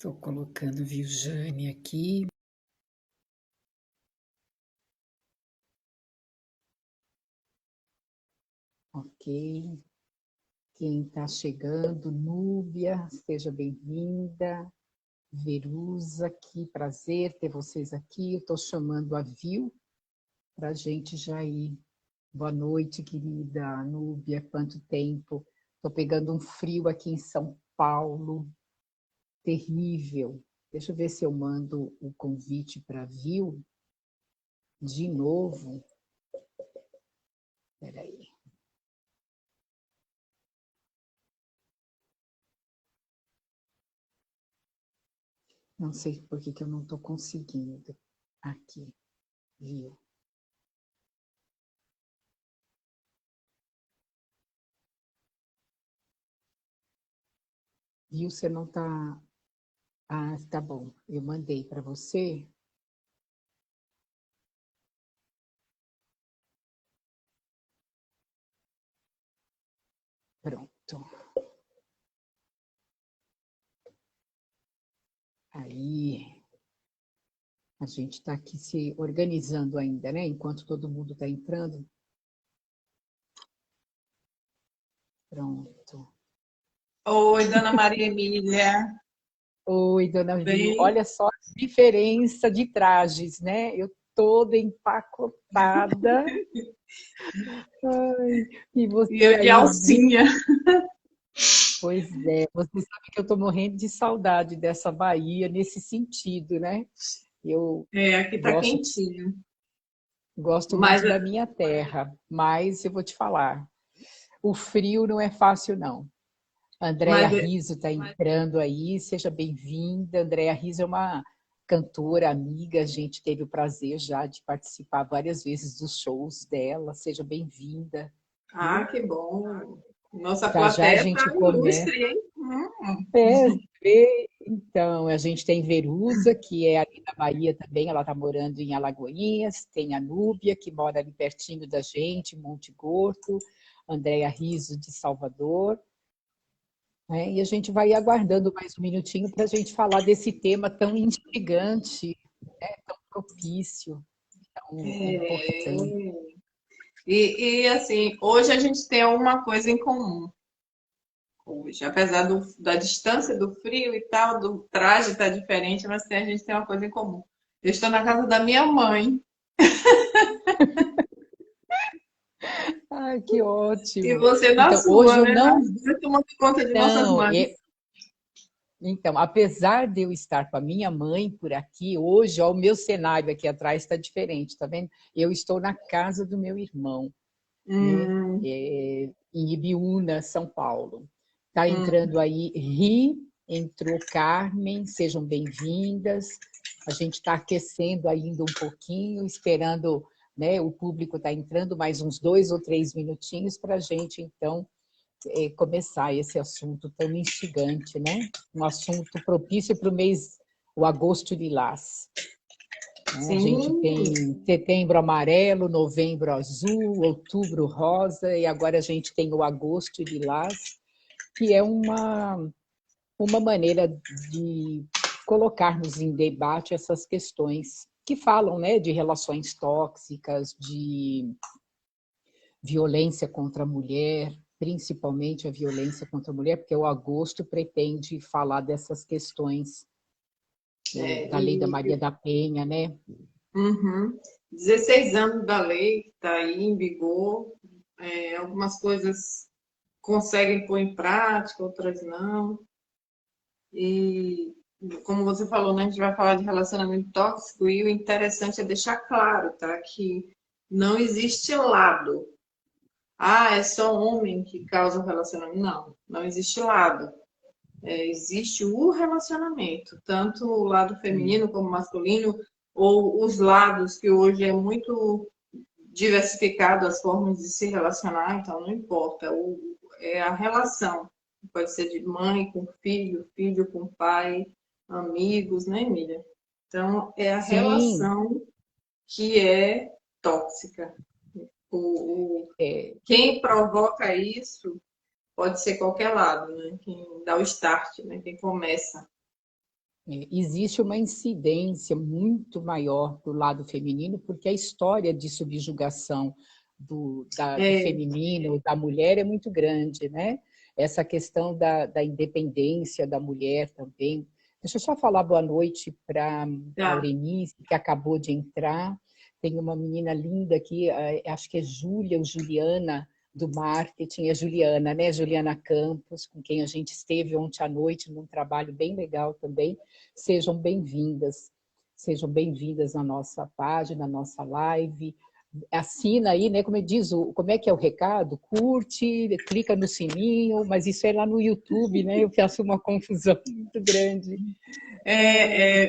Estou colocando Viljane aqui. Ok. Quem está chegando, Núbia, seja bem-vinda. Verusa, que prazer ter vocês aqui. Eu estou chamando a Vil para a gente já ir. Boa noite, querida Núbia, quanto tempo. Estou pegando um frio aqui em São Paulo, terrível. Deixa eu ver se eu mando o convite para a Vil de novo. Espera aí. Não sei por que eu não estou conseguindo. Aqui, viu? Viu, você não está... Ah, tá bom. Eu mandei para você. Pronto. Aí, a gente está aqui se organizando ainda, né? Enquanto todo mundo está entrando. Pronto. Oi, dona Maria Emília. Oi, dona Vil. Bem? Olha só a diferença de trajes, né? Eu toda empacotada. Ai, e E você eu de aí, alcinha. pois é, você sabe que eu estou morrendo de saudade dessa Bahia nesse sentido, né? Eu É, aqui tá gosto, quentinho. gosto Mas muito da minha terra, mas eu vou te falar, o frio não é fácil, não. Andréia Mas, Riso está entrando aí, seja bem-vinda. Andréia Riso é uma cantora, amiga, a gente teve o prazer já de participar várias vezes dos shows dela, seja bem-vinda, viu? que bom. Nossa Já já a plateia tá gente começa. ilustre, hein? É, então, a gente tem Verusa, que é ali da Bahia também, ela está morando em Alagoinhas, tem a Núbia, que mora ali pertinho da gente, em Monte Gordo, Andréia Riso, de Salvador, né? E a gente vai aguardando mais um minutinho para a gente falar desse tema tão instigante, né? Tão propício, tão importante. É. Assim, hoje a gente tem alguma coisa em comum. Hoje, apesar da distância do frio e tal, do traje tá diferente, mas a gente tem uma coisa em comum. Eu estou na casa da minha mãe Ai, que e ótimo! você na Então, hoje sua, eu né? não... As duas tomando conta de nossas Não, mães. então, apesar de eu estar com a minha mãe por aqui, hoje, ó, o meu cenário aqui atrás está diferente, tá vendo? Eu estou na casa do meu irmão, né? Hum, Em Ibiúna, São Paulo. Está hum. entrando aí Ri, entrou Carmen, sejam bem-vindas. A gente está aquecendo ainda um pouquinho, esperando, né? O público está entrando mais uns 2 ou 3 minutinhos para a gente, então, começar esse assunto tão instigante, né? Um assunto propício para o mês, o agosto lilás. Né? A gente Sim, tem setembro amarelo, novembro azul, outubro rosa e agora a gente tem o agosto lilás, que é uma maneira de colocarmos em debate essas questões que falam, né, de relações tóxicas, de violência contra a mulher, principalmente a violência contra a mulher, porque o agosto pretende falar dessas questões da lei da Maria da Penha, né? uhum. 16 anos da lei que está aí em vigor. Algumas coisas conseguem pôr em prática, outras não. E, como você falou, né, a gente vai falar de relacionamento tóxico e o interessante é deixar claro, tá, que não existe lado. Ah, é só homem que causa o relacionamento. Não, não existe lado. Existe o relacionamento, tanto o lado feminino como masculino, ou os lados que hoje é muito diversificado as formas de se relacionar, então não importa. É a relação. Pode ser de mãe com filho, filho com pai, amigos, né, Emília? Então, é a Sim, relação que é tóxica. é, Quem provoca isso pode ser qualquer lado, né? Quem dá o start, né? Quem começa. Existe uma incidência muito maior do lado feminino, porque a história de subjugação do feminino, da mulher, é muito grande, né? Essa questão da independência da mulher também. Deixa eu só falar boa noite para a Tá. Aurenice, que acabou de entrar. Tem uma menina linda aqui, acho que é Júlia ou Juliana, do marketing, é Juliana, né? Juliana Campos, com quem a gente esteve ontem à noite num trabalho bem legal também. Sejam bem-vindas na nossa página, na nossa live. Assina aí, né? Como é que é o recado? Curte, clica no sininho, mas isso é lá no YouTube, né? Eu faço uma confusão muito grande.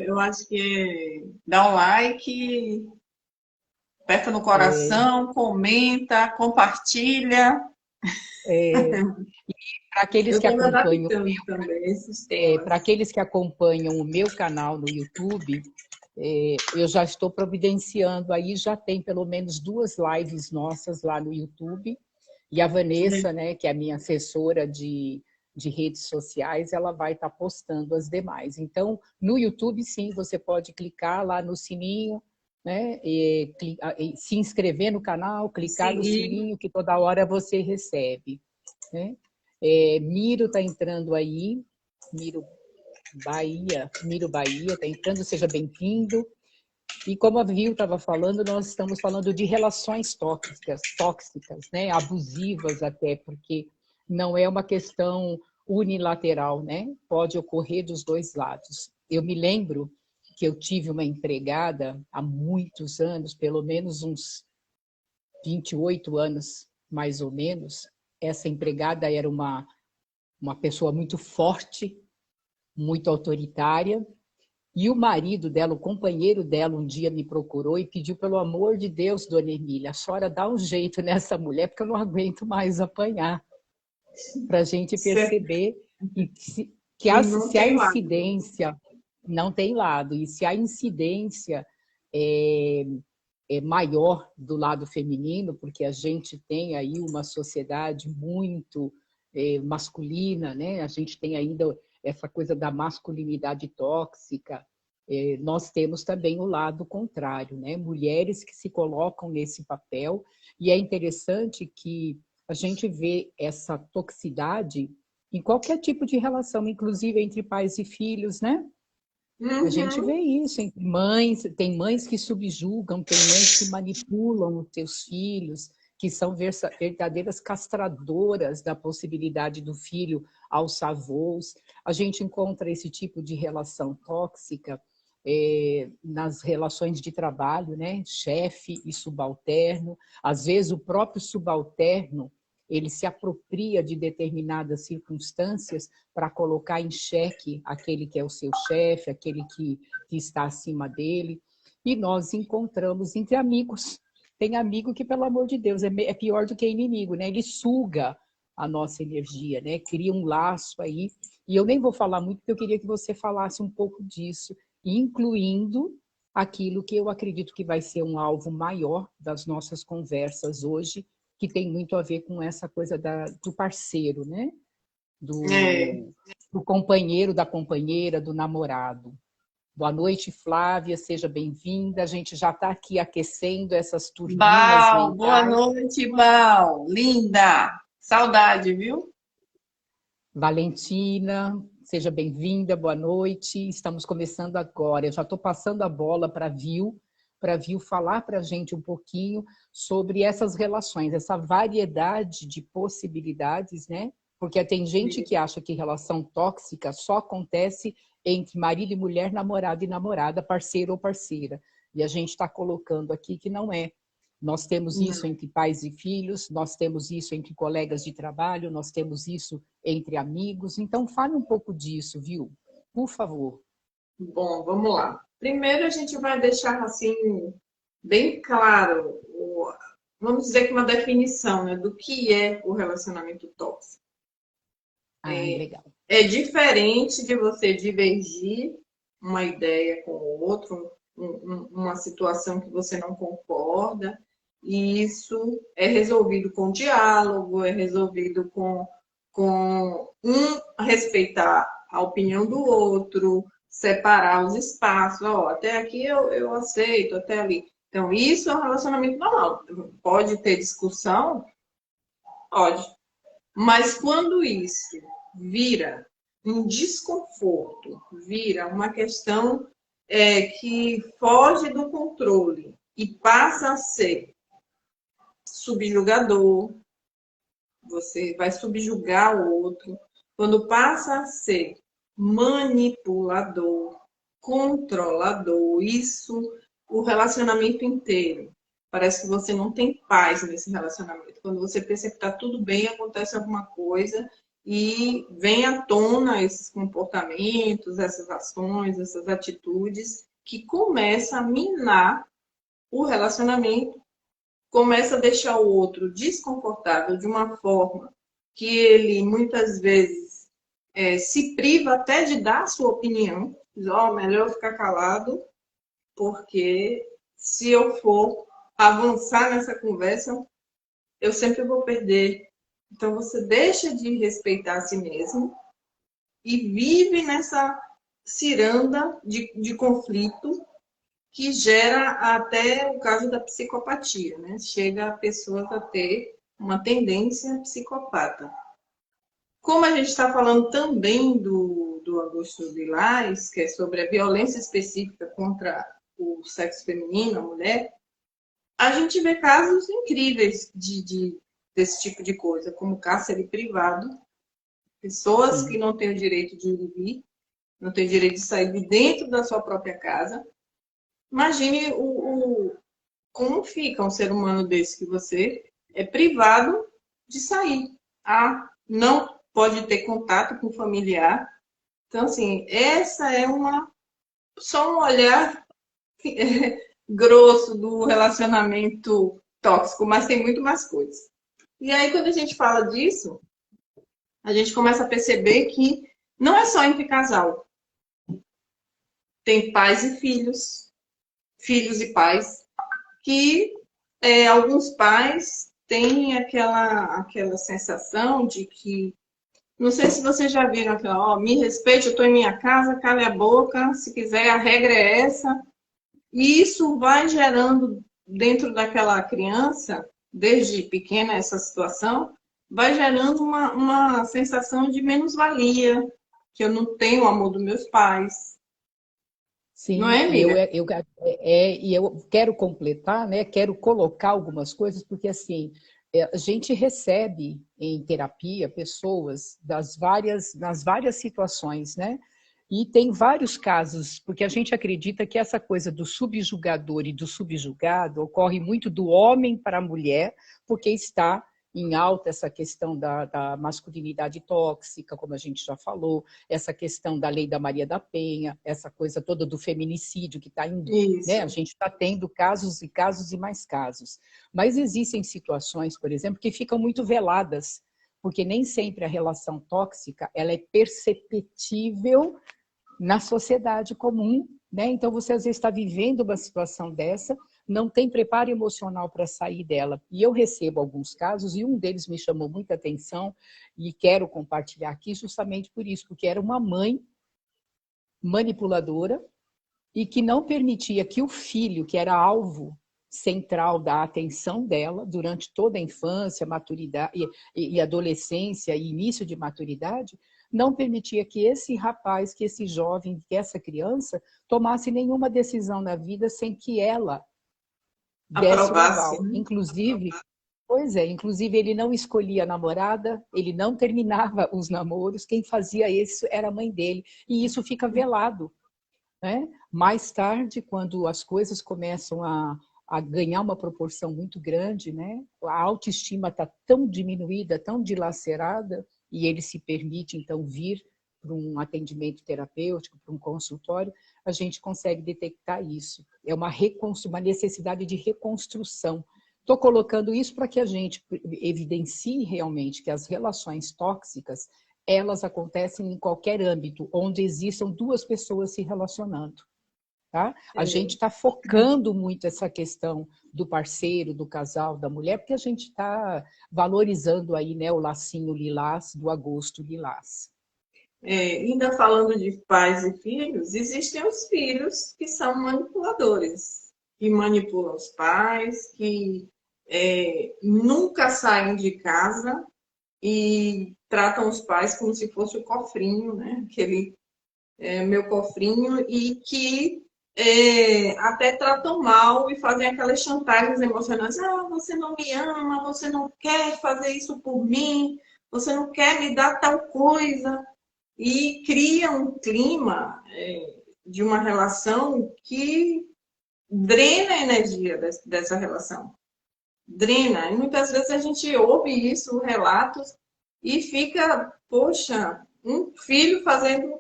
Eu acho que dá um like, aperta no coração, comenta, compartilha. Para aqueles Eu que estou me acompanham adaptando também a esses para temas. aqueles que acompanham o meu canal no YouTube, eu já estou providenciando aí, já tem pelo menos 2 lives nossas lá no YouTube, e a Vanessa, né, que é a minha assessora de redes sociais, ela vai estar postando as demais. Então, no YouTube, sim, você pode clicar lá no sininho, né, se inscrever no canal, clicar no Seguir. sininho, que toda hora você recebe, né? Miro está entrando aí, Miro Bahia está entrando, seja bem-vindo. E como a Viu estava falando, nós estamos falando de relações tóxicas, né? Abusivas até, porque não é uma questão unilateral, né? Pode ocorrer dos dois lados. Eu me lembro que eu tive uma empregada há muitos anos, pelo menos uns 28 anos, mais ou menos. Essa empregada era uma pessoa muito forte, muito autoritária, e o marido dela, o companheiro dela, um dia me procurou e pediu, pelo amor de Deus, dona Emília, a senhora dá um jeito nessa mulher, porque eu não aguento mais apanhar. Para a gente perceber Não se a tem lado. incidência não tem lado, e se a incidência é maior do lado feminino, porque a gente tem aí uma sociedade muito masculina, né? A gente tem ainda essa coisa da masculinidade tóxica. Nós temos também o lado contrário, né? Mulheres que se colocam nesse papel, e é interessante que a gente vê essa toxicidade em qualquer tipo de relação, inclusive entre pais e filhos, né? A gente vê isso entre mães, tem mães que subjugam, tem mães que manipulam os seus filhos, que são verdadeiras castradoras da possibilidade do filho aos avós. A gente encontra esse tipo de relação tóxica nas relações de trabalho, né? Chefe e subalterno. Às vezes o próprio subalterno ele se apropria de determinadas circunstâncias para colocar em xeque aquele que é o seu chefe, aquele que está acima dele. E nós encontramos entre amigos. Tem amigo que, pelo amor de Deus, é pior do que inimigo, né? Ele suga a nossa energia, né? Cria um laço aí. E eu nem vou falar muito, porque eu queria que você falasse um pouco disso, incluindo aquilo que eu acredito que vai ser um alvo maior das nossas conversas hoje, que tem muito a ver com essa coisa do parceiro, né? Do companheiro, da companheira, do namorado. Boa noite, Flávia, seja bem-vinda. A gente já está aqui aquecendo essas turbinas Bal, boa mentais. noite, Bal. Linda. Saudade, viu? Valentina, seja bem-vinda, boa noite. Estamos começando agora. Eu já estou passando a bola para a Viu falar para a gente um pouquinho sobre essas relações, essa variedade de possibilidades, né? Porque tem gente que acha que relação tóxica só acontece entre marido e mulher, namorado e namorada, parceiro ou parceira. E a gente está colocando aqui que não é. Nós temos isso entre pais e filhos, nós temos isso entre colegas de trabalho, nós temos isso entre amigos. Então, fale um pouco disso, viu? Por favor. Bom, vamos lá. Primeiro, a gente vai deixar assim, bem claro, vamos dizer que uma definição, né, do que é o relacionamento tóxico. Legal. É diferente de você divergir uma ideia com o outro, uma situação que você não concorda, e isso é resolvido com diálogo, é resolvido com um respeitar a opinião do outro, separar os espaços. Ó, até aqui eu aceito, até ali. Então, isso é um relacionamento normal. Pode ter discussão? Pode. Mas quando isso vira um desconforto, vira uma questão que foge do controle e passa a ser subjugador, você vai subjugar o outro. Quando passa a ser manipulador, controlador, isso, o relacionamento inteiro. Parece que você não tem paz nesse relacionamento. Quando você pensa que está tudo bem, acontece alguma coisa e vem à tona esses comportamentos, essas ações, essas atitudes que começam a minar o relacionamento, começa a deixar o outro desconfortável de uma forma que ele muitas vezes se priva até de dar a sua opinião. Diz, ó, melhor eu ficar calado, porque se eu for avançar nessa conversa, eu sempre vou perder. Então você deixa de respeitar a si mesmo e vive nessa ciranda de conflito que gera até o caso da psicopatia, né? Chega a pessoas a ter uma tendência psicopata. Como a gente está falando também do Augusto Vilares, que é sobre a violência específica contra o sexo feminino, a mulher, a gente vê casos incríveis desse tipo de coisa, como cárcere privado, pessoas Sim. que não têm o direito de ir e vir, não têm o direito de sair de dentro da sua própria casa. Imagine como fica um ser humano desse que você é privado de sair. Não pode ter contato com o familiar. Então, assim, essa é só um olhar grosso do relacionamento tóxico, mas tem muito mais coisas. E aí, quando a gente fala disso, a gente começa a perceber que não é só entre casal. Tem pais e filhos, filhos e pais, que alguns pais têm aquela sensação de que, não sei se vocês já viram aquela, me respeite, eu estou em minha casa, cale a boca, se quiser, a regra é essa. E isso vai gerando dentro daquela criança, desde pequena essa situação, vai gerando uma sensação de menos-valia, que eu não tenho o amor dos meus pais. Não Sim, é, amiga? e eu quero completar, né? Quero colocar algumas coisas, porque assim, a gente recebe em terapia pessoas nas várias situações, né? E tem vários casos, porque a gente acredita que essa coisa do subjugador e do subjugado ocorre muito do homem para a mulher, porque está em alta essa questão da masculinidade tóxica, como a gente já falou, essa questão da lei da Maria da Penha, essa coisa toda do feminicídio que está indo, né? A Isso. gente está tendo casos e casos e mais casos. Mas existem situações, por exemplo, que ficam muito veladas, porque nem sempre a relação tóxica ela é perceptível na sociedade comum, né? Então você às vezes está vivendo uma situação dessa, não tem preparo emocional para sair dela. E eu recebo alguns casos, e um deles me chamou muita atenção, e quero compartilhar aqui justamente por isso, porque era uma mãe manipuladora e que não permitia que o filho, que era alvo central da atenção dela durante toda a infância, maturidade e adolescência e início de maturidade, não permitia que esse rapaz, que esse jovem, que essa criança tomasse nenhuma decisão na vida sem que ela desse o Aprovasse, aval. né? Inclusive ele não escolhia a namorada, ele não terminava os namoros, quem fazia isso era a mãe dele. E isso fica velado, né? Mais tarde, quando as coisas começam a ganhar uma proporção muito grande, né? A autoestima está tão diminuída, tão dilacerada, e ele se permite, então, vir para um atendimento terapêutico, para um consultório, a gente consegue detectar isso. É uma necessidade de reconstrução. Estou colocando isso para que a gente evidencie realmente que as relações tóxicas elas acontecem em qualquer âmbito onde existam duas pessoas se relacionando. Tá? A gente está focando muito essa questão do parceiro, do casal, da mulher, porque a gente está valorizando aí, né, o lacinho lilás do agosto lilás. Ainda falando de pais e filhos, existem os filhos que são manipuladores, que manipulam os pais, que nunca saem de casa e tratam os pais como se fosse o cofrinho, né? Aquele meu cofrinho, e que até tratam mal e fazem aquelas chantagens emocionais. Ah, você não me ama, você não quer fazer isso por mim, você não quer me dar tal coisa. E cria um clima de uma relação que drena a energia dessa relação. Drena. E muitas vezes a gente ouve isso, relatos, e fica, poxa, um filho fazendo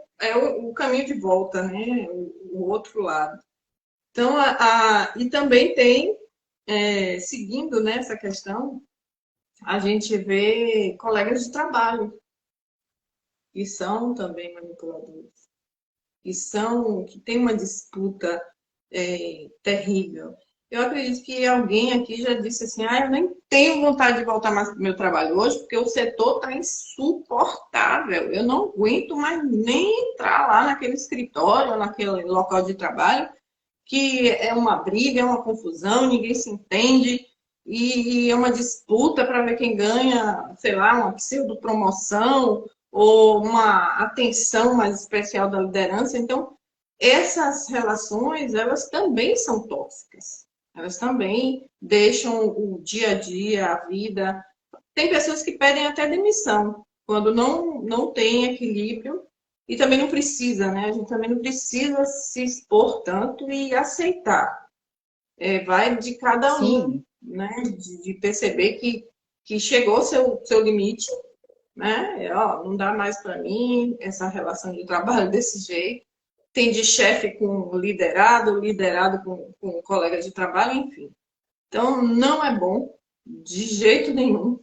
o caminho de volta, né? O outro lado. Então, e também tem, seguindo nessa questão, a gente vê colegas de trabalho que são também manipuladores, que tem uma disputa terrível. Eu acredito que alguém aqui já disse assim, eu nem tenho vontade de voltar mais para o meu trabalho hoje, porque o setor está insuportável. Eu não aguento mais nem entrar lá naquele escritório, naquele local de trabalho, que é uma briga, é uma confusão, ninguém se entende, e é uma disputa para ver quem ganha, sei lá, uma pseudo-promoção ou uma atenção mais especial da liderança. Então, essas relações, elas também são tóxicas. Elas também deixam o dia a dia, a vida. Tem pessoas que pedem até demissão, quando não tem equilíbrio e também não precisa, né? A gente também não precisa se expor tanto e aceitar. Vai de cada um, Sim, né? De perceber que chegou seu limite, né? Não dá mais para mim essa relação de trabalho desse jeito. Tem de chefe com liderado, liderado com colega de trabalho, enfim. Então, não é bom, de jeito nenhum,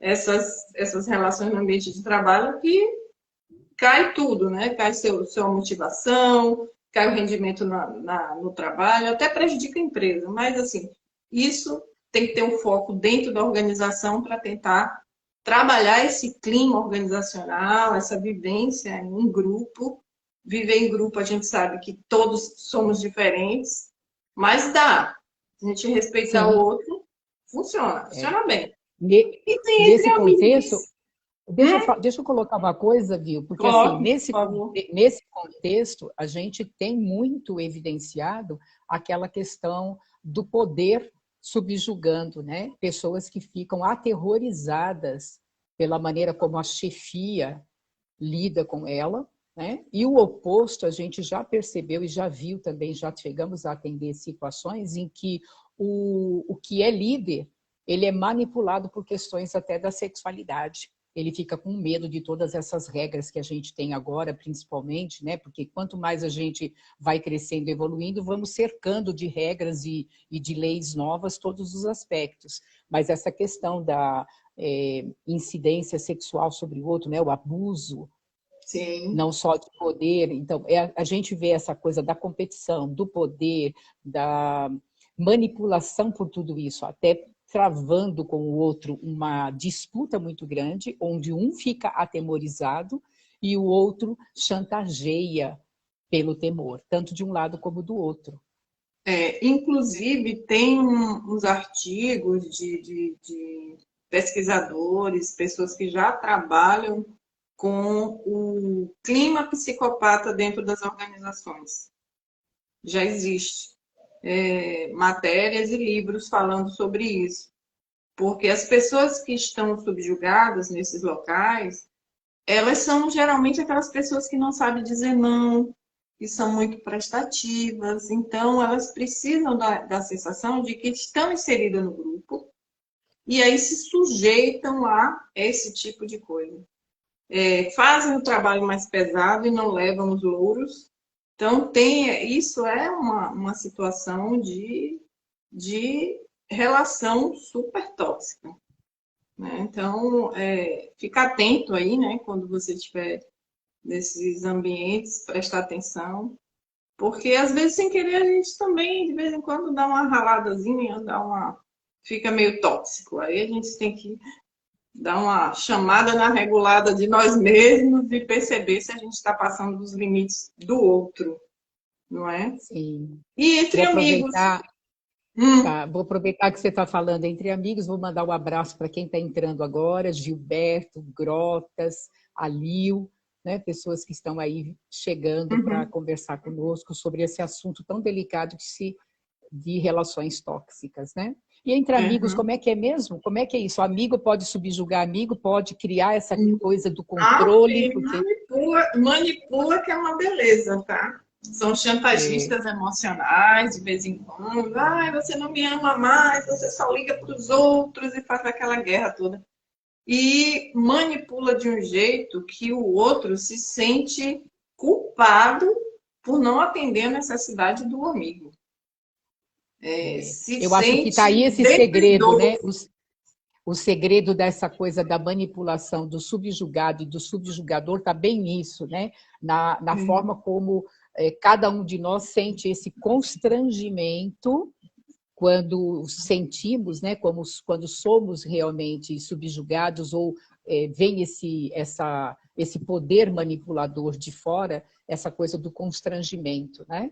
essas relações no ambiente de trabalho que cai tudo, né? Cai sua motivação, cai o rendimento no trabalho, até prejudica a empresa. Mas, assim, isso tem que ter um foco dentro da organização para tentar trabalhar esse clima organizacional, essa vivência em grupo. Viver em grupo, a gente sabe que todos somos diferentes, mas dá. A gente respeitar o sim. outro, É. funciona bem. Ne- E tem entre Nesse contexto, amigos. deixa eu colocar uma coisa, viu? Porque, assim, Coloque, por favor. nesse contexto, a gente tem muito evidenciado aquela questão do poder subjugando, né? Pessoas que ficam aterrorizadas pela maneira como a chefia lida com ela, né? E o oposto a gente já percebeu e já viu também, já chegamos a atender situações em que o que é líder, ele é manipulado por questões até da sexualidade. Ele fica com medo de todas essas regras que a gente tem agora, principalmente, né? Porque quanto mais a gente vai crescendo e evoluindo, vamos cercando de regras e de leis novas todos os aspectos. Mas essa questão da incidência sexual sobre o outro, né? O abuso, Sim. não só de poder. Então, a gente vê essa coisa da competição, do poder, da manipulação por tudo isso, até travando com o outro uma disputa muito grande, onde um fica atemorizado e o outro chantageia pelo temor, tanto de um lado como do outro. Inclusive, tem uns artigos de pesquisadores, pessoas que já trabalham com o clima psicopata dentro das organizações. Já existe matérias e livros falando sobre isso. Porque as pessoas que estão subjugadas nesses locais, elas são geralmente aquelas pessoas que não sabem dizer não, que são muito prestativas, então elas precisam da sensação de que estão inseridas no grupo e aí se sujeitam a esse tipo de coisa. Fazem o trabalho mais pesado e não levam os louros. Então, isso é uma situação de relação super tóxica. Né? Então, fica atento aí, né, quando você estiver nesses ambientes, prestar atenção, porque às vezes sem querer a gente também, de vez em quando, dá uma raladazinha, fica meio tóxico. Aí a gente tem que dar uma chamada na regulada de nós mesmos e perceber se a gente está passando dos limites do outro, não é? Sim. E entre Vou amigos. aproveitar, tá, vou aproveitar que você está falando entre amigos, vou mandar um abraço para quem está entrando agora, Gilberto, Grotas, Alil, né, pessoas que estão aí chegando para conversar conosco sobre esse assunto tão delicado de relações tóxicas, né? E entre amigos, como é que é mesmo? Como é que é isso? O amigo pode subjugar amigo, pode criar essa coisa do controle, porque Manipula que é uma beleza, tá? São chantagistas emocionais de vez em quando. Ai, você não me ama mais, você só liga para os outros e faz aquela guerra toda. E manipula de um jeito que o outro se sente culpado por não atender a necessidade do amigo. Se eu acho que está aí sente esse segredo, né? O segredo dessa coisa da manipulação do subjugado e do subjugador está bem nisso, né? Na forma como cada um de nós sente esse constrangimento quando sentimos, né? Quando somos realmente subjugados ou vem esse poder manipulador de fora, essa coisa do constrangimento, né?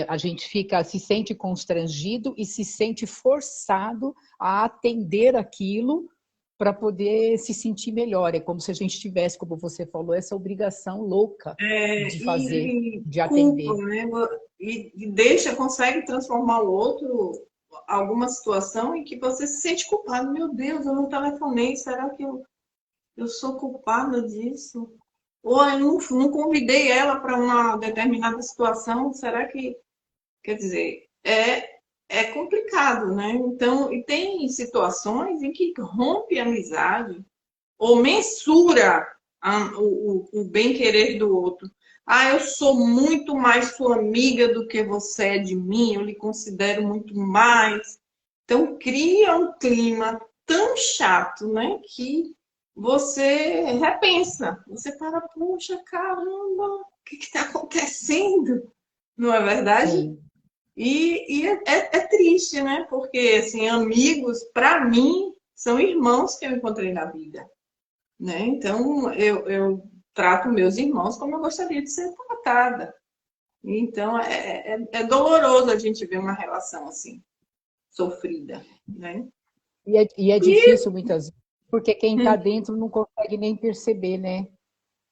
A gente se sente constrangido e se sente forçado a atender aquilo para poder se sentir melhor. É como se a gente tivesse, como você falou, essa obrigação louca de fazer, de atender. Culpa, né? E consegue transformar o outro alguma situação em que você se sente culpado. Meu Deus, eu não telefonei, será que eu sou culpada disso? Ou eu não convidei ela para uma determinada situação, será que... Quer dizer, é complicado, né? Então, e tem situações em que rompe a amizade ou mensura o bem-querer do outro. Ah, eu sou muito mais sua amiga do que você é de mim, eu lhe considero muito mais. Então, cria um clima tão chato, né? Que você repensa. Você para, puxa, caramba, o que está acontecendo? Não é verdade? Sim. E é triste, né? Porque, assim, amigos, para mim, são irmãos que eu encontrei na vida, né? Então, eu trato meus irmãos como eu gostaria de ser tratada. Então, é doloroso a gente ver uma relação assim, sofrida, né? E é difícil muitas vezes, porque quem está dentro não consegue nem perceber, né?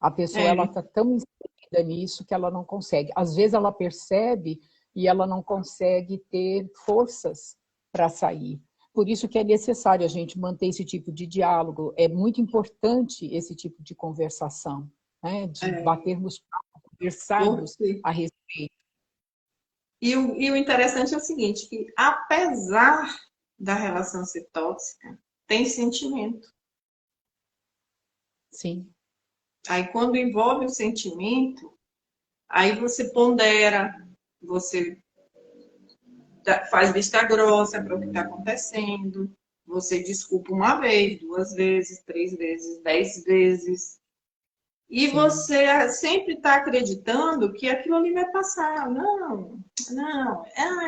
A pessoa ela está tão inserida nisso que ela não consegue. Às vezes ela percebe e ela não consegue ter forças para sair. Por isso que é necessário a gente manter esse tipo de diálogo. É muito importante esse tipo de conversação, né? De batermos papo, conversarmos a respeito. E o interessante é o seguinte, que apesar da relação ser tóxica, tem sentimento. Sim. Aí quando envolve o sentimento, aí você pondera, você faz vista grossa para o que está acontecendo, você desculpa uma vez, 2 vezes, 3 vezes, 10 vezes. E você sempre está acreditando que aquilo ali vai passar. Não,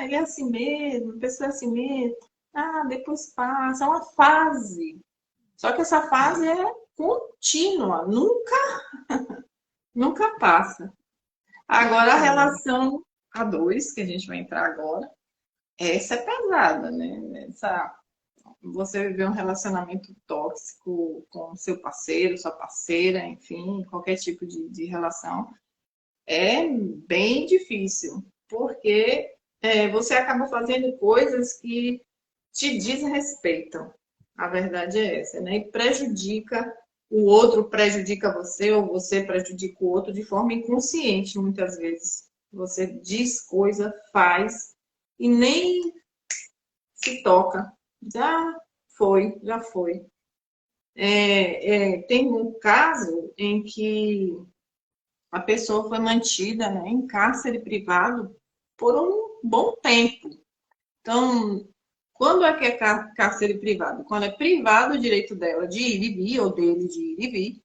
ele é assim mesmo, a pessoa é assim mesmo. Ah, depois passa, é uma fase. Só que essa fase é contínua, nunca passa. Agora, a relação a dois, que a gente vai entrar agora, essa é pesada, né? Você viver um relacionamento tóxico com seu parceiro, sua parceira, enfim, qualquer tipo de relação, é bem difícil, porque você acaba fazendo coisas que te desrespeitam. A verdade é essa, né? E prejudica o outro, prejudica você, ou você prejudica o outro de forma inconsciente, muitas vezes. Você diz coisa, faz, e nem se toca. Já foi. Tem um caso em que a pessoa foi mantida, né, em cárcere privado por um bom tempo. Então, quando é que é cárcere privado? Quando é privado o direito dela de ir e vir, ou dele de ir e vir.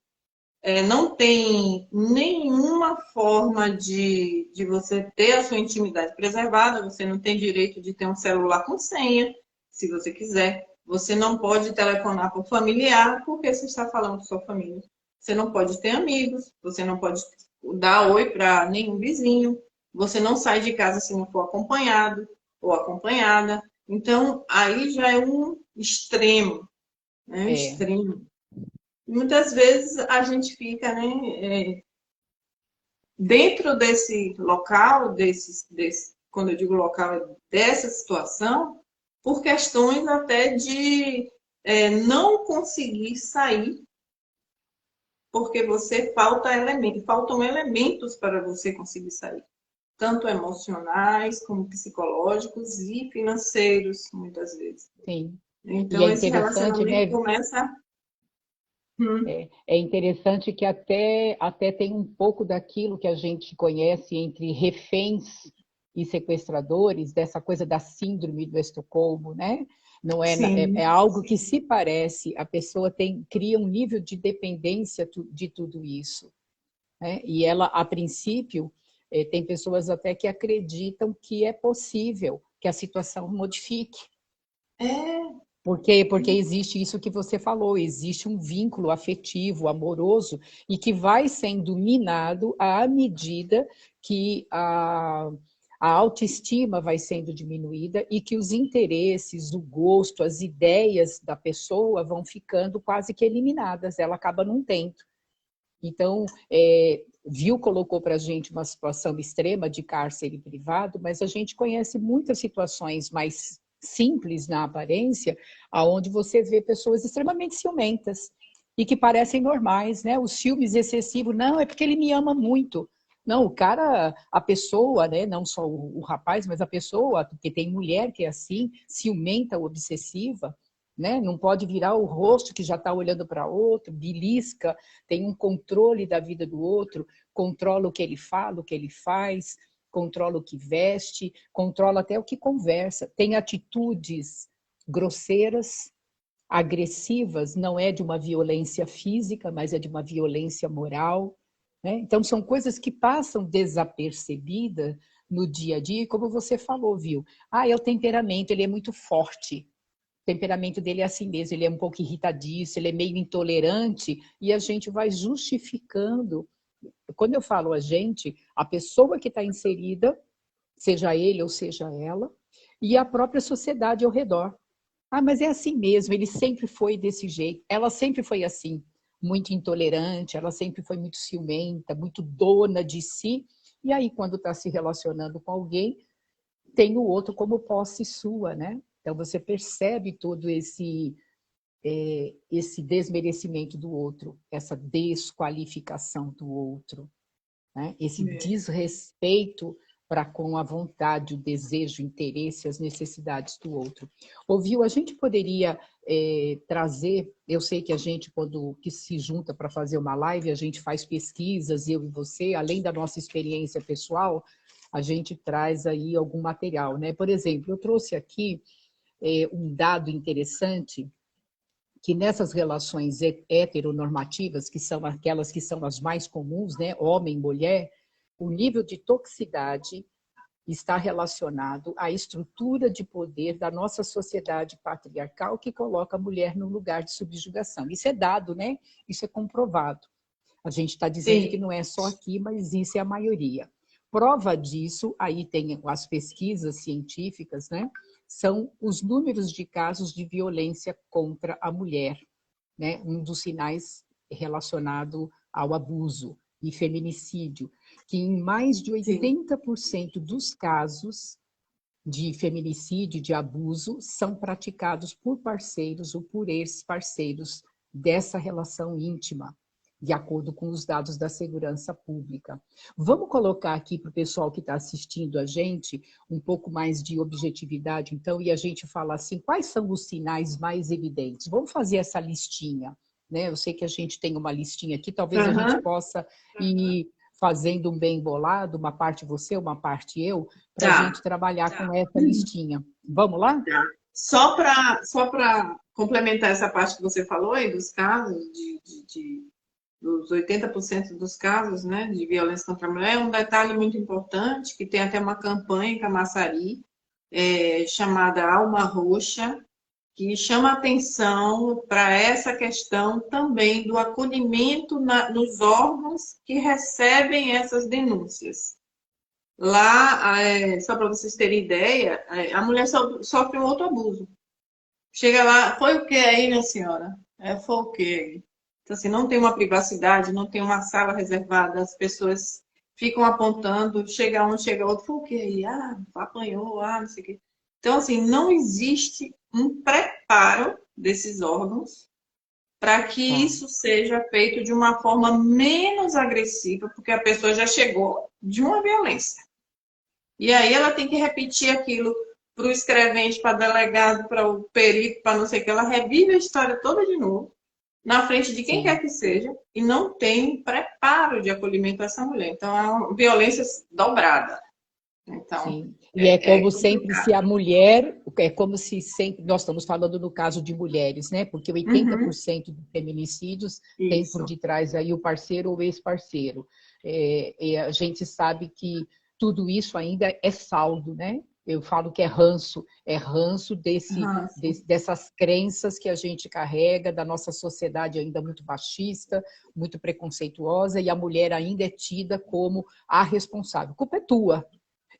Não tem nenhuma forma de você ter a sua intimidade preservada, você não tem direito de ter um celular com senha, se você quiser. Você não pode telefonar para o familiar porque você está falando com sua família. Você não pode ter amigos, você não pode dar oi para nenhum vizinho, você não sai de casa se não for acompanhado ou acompanhada. Então, aí já é um extremo, né? Um É, extremo. E muitas vezes a gente fica, né, dentro desse local, quando eu digo local, dessa situação, por questões até de não conseguir sair, porque faltam elementos para você conseguir sair, tanto emocionais como psicológicos e financeiros, muitas vezes. sim. E é Então, esse interessante, relacionamento né? começa. É interessante que até tem um pouco daquilo que a gente conhece entre reféns e sequestradores, dessa coisa da síndrome do Estocolmo, né? Não é, é Sim, algo que se parece, a pessoa cria um nível de dependência de tudo isso, né? E ela, a princípio, tem pessoas até que acreditam que é possível que a situação modifique. é, Porque existe isso que você falou, existe um vínculo afetivo, amoroso, e que vai sendo minado à medida que a autoestima vai sendo diminuída e que os interesses, o gosto, as ideias da pessoa vão ficando quase que eliminadas, ela acaba não tendo. Então, Viu colocou para a gente uma situação extrema de cárcere privado, mas a gente conhece muitas situações mais simples na aparência, aonde você vê pessoas extremamente ciumentas e que parecem normais, né? Os ciúmes excessivos, não, é porque ele me ama muito. Não, o cara, a pessoa, né? Não só o rapaz, mas a pessoa, porque tem mulher que é assim, ciumenta, obsessiva, né? Não pode virar o rosto que já está olhando para outro, belisca, tem um controle da vida do outro, controla o que ele fala, o que ele faz, controla o que veste, controla até o que conversa, tem atitudes grosseiras, agressivas, não é de uma violência física, mas é de uma violência moral, né? Então, são coisas que passam desapercebidas no dia a dia, como você falou, viu? Ah, é o temperamento, ele é muito forte. O temperamento dele é assim mesmo, ele é um pouco irritadiço, ele é meio intolerante, e a gente vai justificando. Quando eu falo a gente, a pessoa que está inserida, seja ele ou seja ela, e a própria sociedade ao redor. Ah, mas é assim mesmo, ele sempre foi desse jeito, ela sempre foi assim, muito intolerante, ela sempre foi muito ciumenta, muito dona de si, e aí quando está se relacionando com alguém, tem o outro como posse sua, né? Então você percebe todo esse desmerecimento do outro, essa desqualificação do outro, né? Esse desrespeito para com a vontade, o desejo, o interesse, as necessidades do outro. Ouviu? A gente poderia trazer, eu sei que a gente, quando que se junta para fazer uma live, a gente faz pesquisas, eu e você, além da nossa experiência pessoal, a gente traz aí algum material, né? Por exemplo, eu trouxe aqui um dado interessante que nessas relações heteronormativas, que são aquelas que são as mais comuns, né, homem, mulher, o nível de toxicidade está relacionado à estrutura de poder da nossa sociedade patriarcal que coloca a mulher no lugar de subjugação. Isso é dado, né? Isso é comprovado. A gente está dizendo que sim, não é só aqui, mas isso é a maioria. Prova disso, aí tem as pesquisas científicas, né? São os números de casos de violência contra a mulher, né? Um dos sinais relacionado ao abuso e feminicídio, que em mais de sim. 80% dos casos de feminicídio, de abuso, são praticados por parceiros ou por ex-parceiros dessa relação íntima, de acordo com os dados da segurança pública. Vamos colocar aqui para o pessoal que está assistindo a gente um pouco mais de objetividade, então, e a gente fala assim, quais são os sinais mais evidentes? Vamos fazer essa listinha, né? Eu sei que a gente tem uma listinha aqui, talvez a gente Aham. possa ir fazendo um bem bolado, uma parte você, uma parte eu, para a Tá. gente trabalhar com essa listinha. Vamos lá? Só para complementar essa parte que você falou aí dos casos, dos 80% dos casos, né, de violência contra a mulher, um detalhe muito importante, que tem até uma campanha em Camaçari, chamada Alma Roxa, que chama atenção para essa questão também do acolhimento nos órgãos que recebem essas denúncias. Lá, só para vocês terem ideia, a mulher sofre um outro abuso. Chega lá, foi o que aí, minha senhora? Foi o que aí? Então, assim, não tem uma privacidade, não tem uma sala reservada, as pessoas ficam apontando, chega um, chega outro, foi o que aí? Apanhou, não sei o quê. Então, assim, não existe um preparo desses órgãos para que isso seja feito de uma forma menos agressiva, porque a pessoa já chegou de uma violência. E aí ela tem que repetir aquilo para o escrevente, para o delegado, para o perito, para não sei o que. Ela revive a história toda de novo, na frente de quem quer que seja, e não tem preparo de acolhimento a essa mulher. Então, é uma violência dobrada. Então, sim. E é como sempre se a mulher, é como se sempre, nós estamos falando no caso de mulheres, né? Porque 80% dos feminicídios tem por detrás aí o parceiro ou ex-parceiro. A gente sabe que tudo isso ainda é saldo, né? Eu falo que é ranço dessas crenças que a gente carrega, da nossa sociedade ainda muito machista, muito preconceituosa, e a mulher ainda é tida como a responsável. A culpa é tua.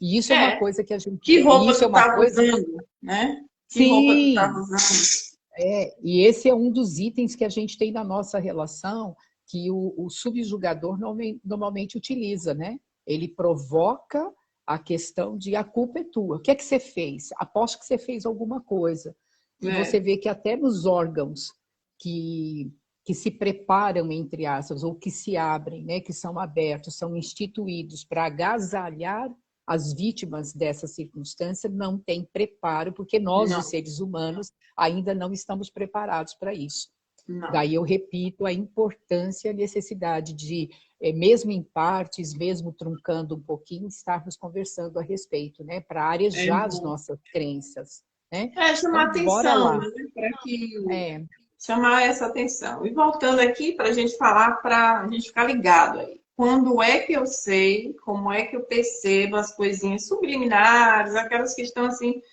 E isso é uma coisa que a gente... Que roupa tu estava usando, né? Que roupa tu estava usando. E esse é um dos itens que a gente tem na nossa relação, que o subjugador normalmente utiliza, né? Ele provoca a questão de a culpa é tua. O que é que você fez? Aposto que você fez alguma coisa. E você vê que até nos órgãos que se preparam, entre aspas, ou que se abrem, né? Que são abertos, são instituídos para agasalhar as vítimas dessa circunstância, não tem preparo, porque nós, os seres humanos, ainda não estamos preparados para isso. Não. Daí eu repito a importância e a necessidade de, mesmo em partes, mesmo truncando um pouquinho, estarmos conversando a respeito, né? Para arejar as nossas crenças. Né? Chamar atenção, né? Para que chamar essa atenção. E voltando aqui para a gente falar, para a gente ficar ligado aí. Quando é que eu sei, como é que eu percebo as coisinhas subliminares, aquelas que estão assim,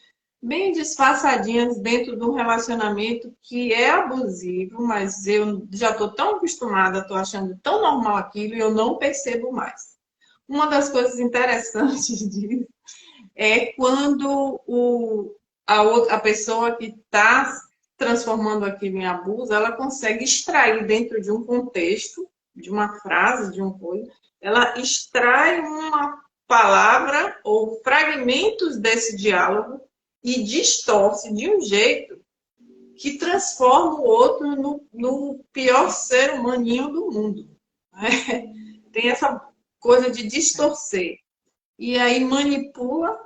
bem disfarçadinhas dentro de um relacionamento que é abusivo, mas eu já estou tão acostumada, estou achando tão normal aquilo e eu não percebo mais. Uma das coisas interessantes disso é quando a pessoa que está transformando aquilo em abuso, ela consegue extrair dentro de um contexto, de uma frase, de um coisa, ela extrai uma palavra ou fragmentos desse diálogo e distorce de um jeito que transforma o outro no pior ser humaninho do mundo. Né? Tem essa coisa de distorcer. E aí manipula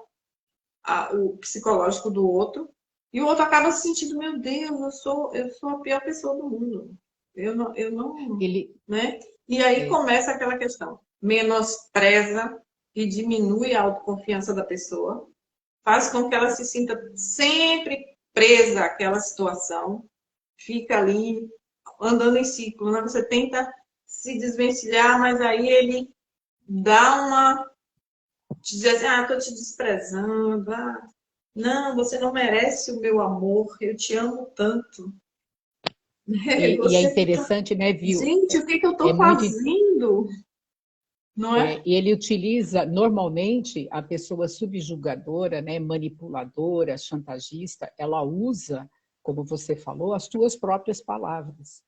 o psicológico do outro, e o outro acaba se sentindo, meu Deus, eu sou a pior pessoa do mundo. Eu não né? E aí começa aquela questão. Menospreza e diminui a autoconfiança da pessoa, faz com que ela se sinta sempre presa àquela situação, fica ali andando em ciclo, né? Você tenta se desvencilhar, mas aí ele dá uma... dizer assim, estou te desprezando, não, você não merece o meu amor, eu te amo tanto. E é interessante, né, viu? Gente, o que eu estou fazendo? Não é? E ele utiliza, normalmente, a pessoa subjugadora, né, manipuladora, chantagista, ela usa, como você falou, as suas próprias palavras.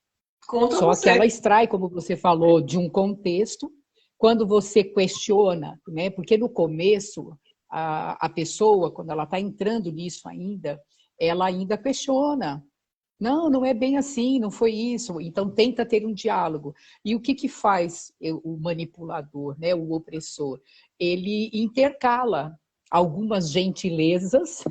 Só que ela extrai, como você falou, de um contexto. Quando você questiona, né, porque no começo, a pessoa, quando ela está entrando nisso ainda, ela ainda questiona. Não, não é bem assim, não foi isso. Então, tenta ter um diálogo. E o que faz o manipulador, né, o opressor? Ele intercala algumas gentilezas,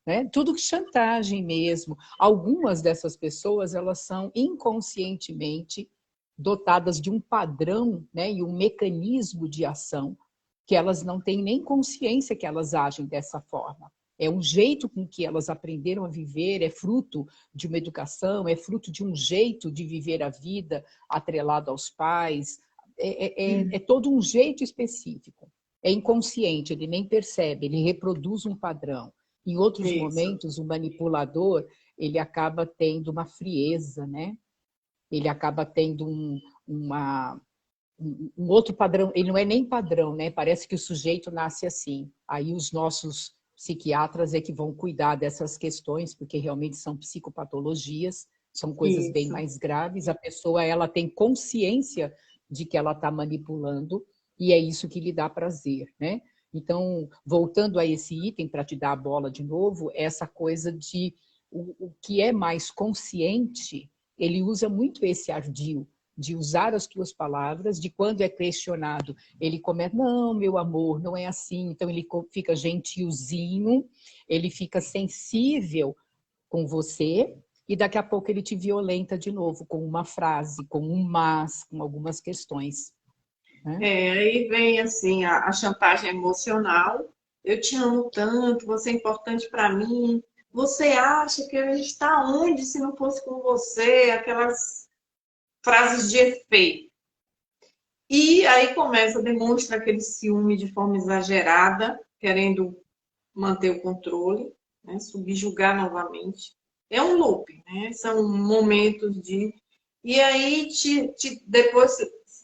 né, tudo chantagem mesmo. Algumas dessas pessoas, elas são inconscientemente dotadas de um padrão, né, e um mecanismo de ação que elas não têm nem consciência que elas agem dessa forma. É um jeito com que elas aprenderam a viver, é fruto de uma educação, é fruto de um jeito de viver a vida atrelado aos pais, é todo um jeito específico. É inconsciente, ele nem percebe, ele reproduz um padrão. Em outros momentos, o manipulador, ele acaba tendo uma frieza, né? Ele acaba tendo um outro padrão, ele não é nem padrão, né? Parece que o sujeito nasce assim. Aí os nossos psiquiatras é que vão cuidar dessas questões, porque realmente são psicopatologias, são coisas bem Isso. mais graves. A pessoa, ela tem consciência de que ela está manipulando e é isso que lhe dá prazer, né? Então, voltando a esse item, para te dar a bola de novo, essa coisa de o que é mais consciente, ele usa muito esse ardil, de usar as tuas palavras, de quando é questionado, ele comenta, não, meu amor, não é assim. Então, ele fica gentilzinho, ele fica sensível com você, e daqui a pouco ele te violenta de novo, com uma frase, com um mas, com algumas questões. Né? Aí vem assim a chantagem emocional. Eu te amo tanto, você é importante para mim. Você acha que a gente está onde se não fosse com você? Aquelas frases de efeito. E aí começa, demonstra aquele ciúme de forma exagerada, querendo manter o controle, né? Subjugar novamente. É um loop, né? São momentos de... E aí depois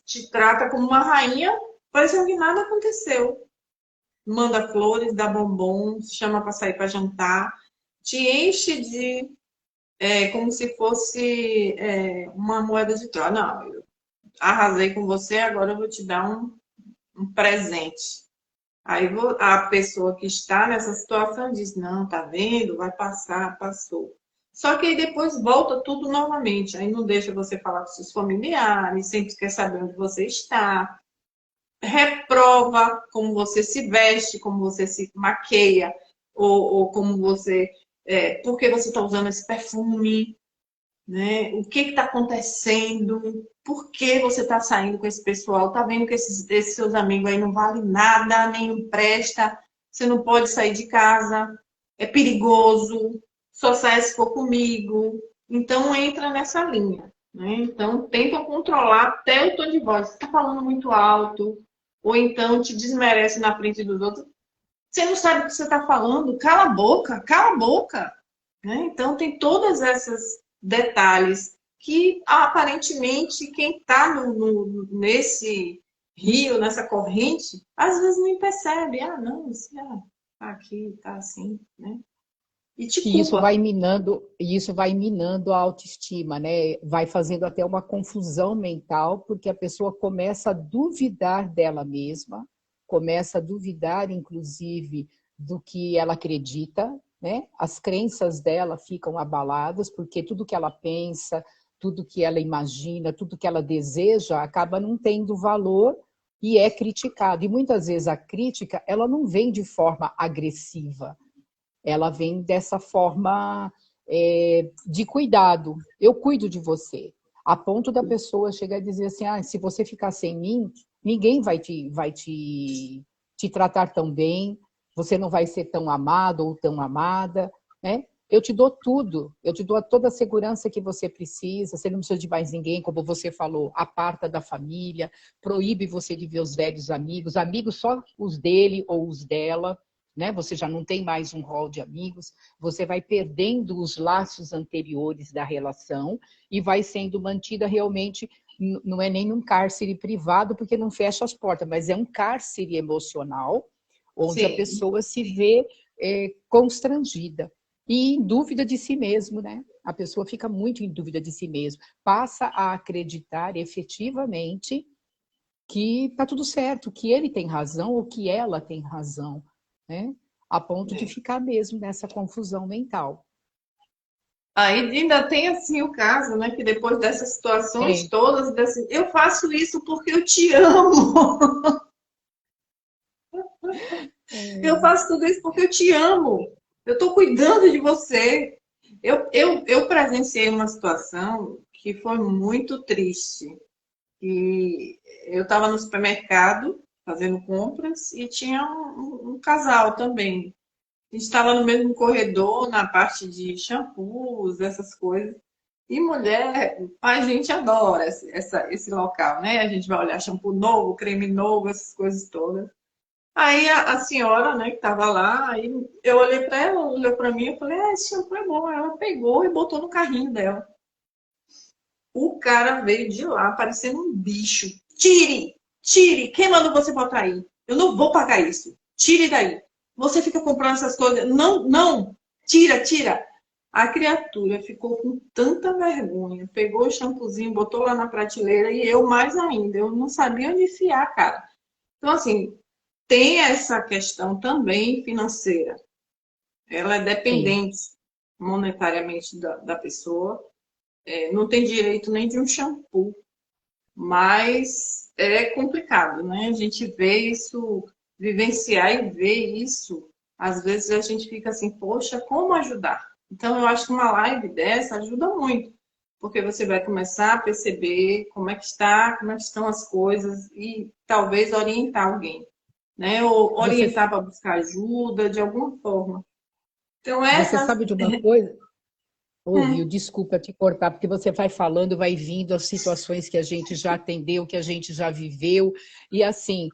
te trata como uma rainha, parecendo que nada aconteceu. Manda flores, dá bombons, chama para sair para jantar, te enche de... como se fosse uma moeda de troca. Não, eu arrasei com você, agora eu vou te dar um presente. Aí a pessoa que está nessa situação diz, não, tá vendo? Vai passar, passou. Só que aí depois volta tudo novamente. Aí não deixa você falar com seus familiares, sempre quer saber onde você está. Reprova como você se veste, como você se maqueia, ou como você... por que você está usando esse perfume? Né? O que está acontecendo? Por que você está saindo com esse pessoal? Está vendo que esses seus amigos aí não valem nada, nem presta, você não pode sair de casa, é perigoso, só sai se for comigo. Então entra nessa linha. Né? Então tenta controlar até o tom de voz. Você está falando muito alto, ou então te desmerece na frente dos outros. Você não sabe o que você está falando, cala a boca, cala a boca. Né? Então, tem todos esses detalhes que, aparentemente, quem está nesse rio, nessa corrente, às vezes nem percebe. Ah, não, isso tá aqui, tá assim, né? E te E culpa. isso vai minando a autoestima, né? Vai fazendo até uma confusão mental, porque a pessoa começa a duvidar dela mesma, começa a duvidar, inclusive, do que ela acredita, né? As crenças dela ficam abaladas, porque tudo que ela pensa, tudo que ela imagina, tudo que ela deseja, acaba não tendo valor e é criticado. E muitas vezes a crítica, ela não vem de forma agressiva, ela vem dessa forma de cuidado. Eu cuido de você. A ponto da pessoa chegar e dizer assim, se você ficar sem mim, ninguém te tratar tão bem, você não vai ser tão amado ou tão amada, né? Eu te dou tudo, eu te dou toda a segurança que você precisa, você não precisa de mais ninguém, como você falou, aparta da família, proíbe você de ver os velhos amigos, amigos só os dele ou os dela, né? Você já não tem mais um rol de amigos, você vai perdendo os laços anteriores da relação e vai sendo mantida realmente, não é nem um cárcere privado, porque não fecha as portas, mas é um cárcere emocional, onde a Sim. pessoa se vê constrangida e em dúvida de si mesmo, né? A pessoa fica muito em dúvida de si mesmo, passa a acreditar efetivamente que está tudo certo, que ele tem razão ou que ela tem razão, né? A ponto de ficar mesmo nessa confusão mental. Aí ainda tem assim o caso, né? Que depois dessas situações Tem. todas, eu faço isso porque eu te amo. Eu faço tudo isso porque eu te amo. Eu estou cuidando de você. Eu presenciei uma situação que foi muito triste. E eu estava no supermercado fazendo compras e tinha um casal também. A gente estava no mesmo corredor, na parte de shampoos, essas coisas. E mulher, a gente adora esse local, né? A gente vai olhar shampoo novo, creme novo, essas coisas todas. Aí a senhora, né, que estava lá, aí eu olhei para ela, ela olhou para mim, eu falei, esse shampoo é bom. Ela pegou e botou no carrinho dela. O cara veio de lá, parecendo um bicho. Tire! Tire! Quem mandou você botar aí? Eu não vou pagar isso. Tire daí. Você fica comprando essas coisas. Não, não! Tira, tira! A criatura ficou com tanta vergonha, pegou o shampoozinho, botou lá na prateleira e eu mais ainda. Eu não sabia onde enfiar, cara. Então, assim, tem essa questão também financeira. Ela é Sim. dependente monetariamente da pessoa. Não tem direito nem de um shampoo, mas é complicado, né? A gente vê isso, vivenciar e ver isso, às vezes a gente fica assim, poxa, como ajudar? Então, eu acho que uma live dessa ajuda muito, porque você vai começar a perceber como é que está, como é que estão as coisas e talvez orientar alguém, né? Ou Você, orientar para buscar ajuda de alguma forma. Então, você essas. sabe de uma coisa? Ouviu, desculpa te cortar, porque você vai falando, vai vindo as situações que a gente já atendeu, que a gente já viveu, e assim,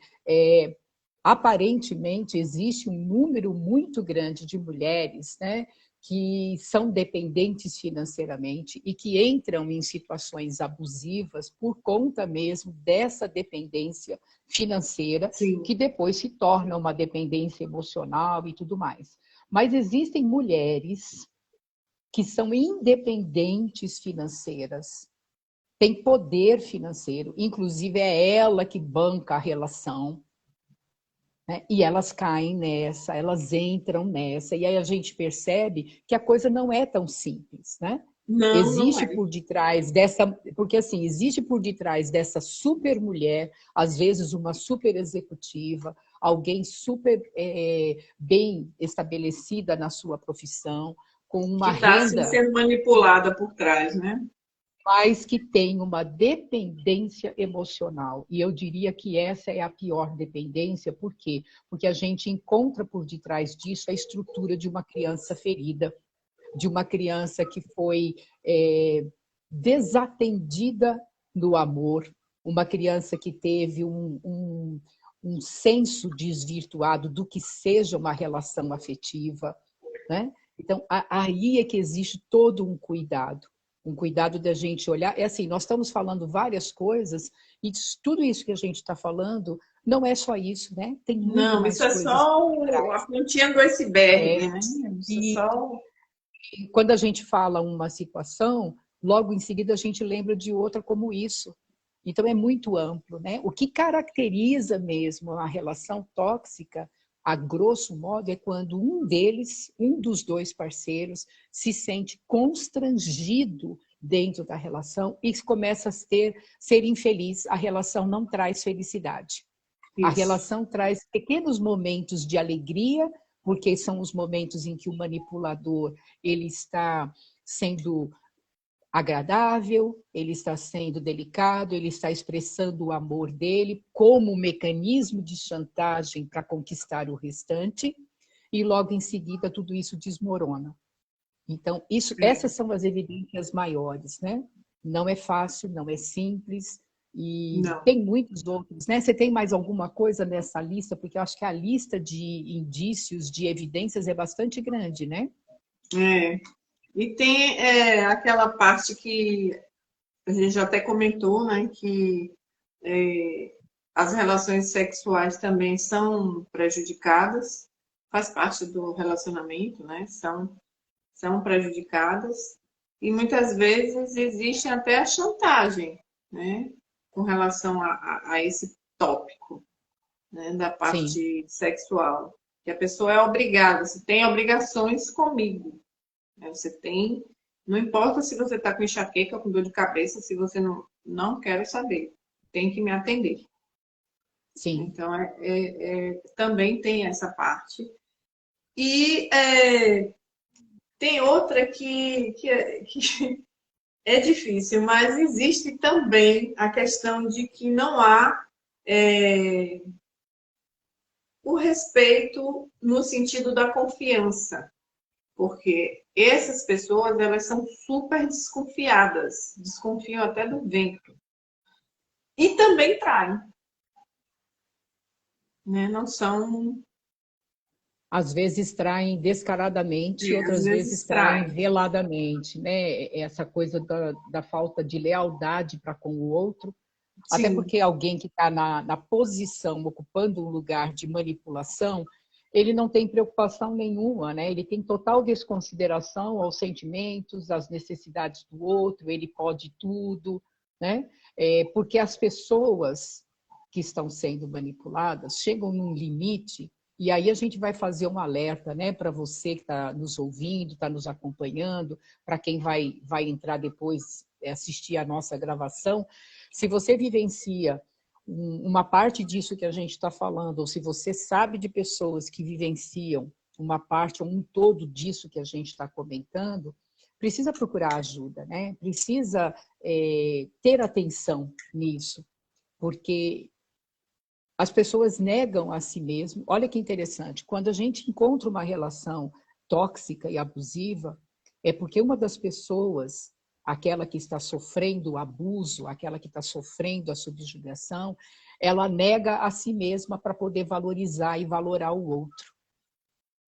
aparentemente existe um número muito grande de mulheres, né, que são dependentes financeiramente e que entram em situações abusivas por conta mesmo dessa dependência financeira, Sim. que depois se torna uma dependência emocional e tudo mais. Mas existem mulheres que são independentes financeiras, têm poder financeiro, inclusive é ela que banca a relação, né? E elas caem nessa, elas entram nessa, e aí a gente percebe que a coisa não é tão simples, né? Não, não Existe é. por detrás dessa, porque assim, existe por detrás dessa super mulher, às vezes uma super executiva, alguém super bem estabelecida na sua profissão, com Que uma está assim renda, sendo manipulada por trás, né? mas que tem uma dependência emocional. E eu diria que essa é a pior dependência, por quê? Porque a gente encontra por detrás disso a estrutura de uma criança ferida, de uma criança que foi desatendida no amor, uma criança que teve um senso desvirtuado do que seja uma relação afetiva, né? Então, aí é que existe todo um cuidado da gente olhar. É assim, nós estamos falando várias coisas e tudo isso que a gente está falando não é só isso, né? Tem muito Não, isso mais é coisas só por a trás. pontinha do iceberg, É, né? Isso é e só. quando a gente fala uma situação, logo em seguida a gente lembra de outra como isso. Então é muito amplo, né? O que caracteriza mesmo a relação tóxica, a grosso modo, é quando um dos dois parceiros, se sente constrangido dentro da relação e começa a ser infeliz. A relação não traz felicidade. A Isso. relação traz pequenos momentos de alegria, porque são os momentos em que o manipulador ele está sendo agradável, ele está sendo delicado, ele está expressando o amor dele como um mecanismo de chantagem para conquistar o restante, e logo em seguida tudo isso desmorona. Então, É. essas são as evidências maiores, né? Não é fácil, não é simples, e Não. tem muitos outros, né? Você tem mais alguma coisa nessa lista? Porque eu acho que a lista de indícios, de evidências é bastante grande, né? É. E tem aquela parte que a gente já até comentou, né? Que as relações sexuais também são prejudicadas, faz parte do relacionamento, né? São prejudicadas. E muitas vezes existe até a chantagem, né? Com relação a esse tópico, né? Da Sim, parte sexual. Que a pessoa é obrigada, você tem obrigações comigo, né? Você tem. Não importa se você está com enxaqueca, com dor de cabeça, se você não quer saber, tem que me atender. sim. Então, também tem essa parte. E tem outra que é difícil, mas existe também a questão de que não há é, o respeito no sentido da confiança, porque essas pessoas elas são super desconfiadas, desconfiam até do vento e também traem. né? Não são... Às vezes traem descaradamente, Às outras vezes vezes traem trai. veladamente, né? Essa coisa da falta de lealdade para com o outro, até Sim, porque alguém que está na posição, ocupando um lugar de manipulação, ele não tem preocupação nenhuma, né? Ele tem total desconsideração aos sentimentos, às necessidades do outro, ele pode tudo, né? Porque as pessoas que estão sendo manipuladas chegam num limite, e aí a gente vai fazer um alerta, né, para você que está nos ouvindo, está nos acompanhando, para quem vai entrar depois assistir a nossa gravação. Se você vivencia uma parte disso que a gente está falando, ou se você sabe de pessoas que vivenciam uma parte ou um todo disso que a gente está comentando, precisa procurar ajuda, né? Precisa ter atenção nisso, porque as pessoas negam a si mesmo. Olha que interessante, quando a gente encontra uma relação tóxica e abusiva, é porque uma das pessoas, aquela que está sofrendo o abuso, aquela que está sofrendo a subjugação, ela nega a si mesma para poder valorizar e valorar o outro.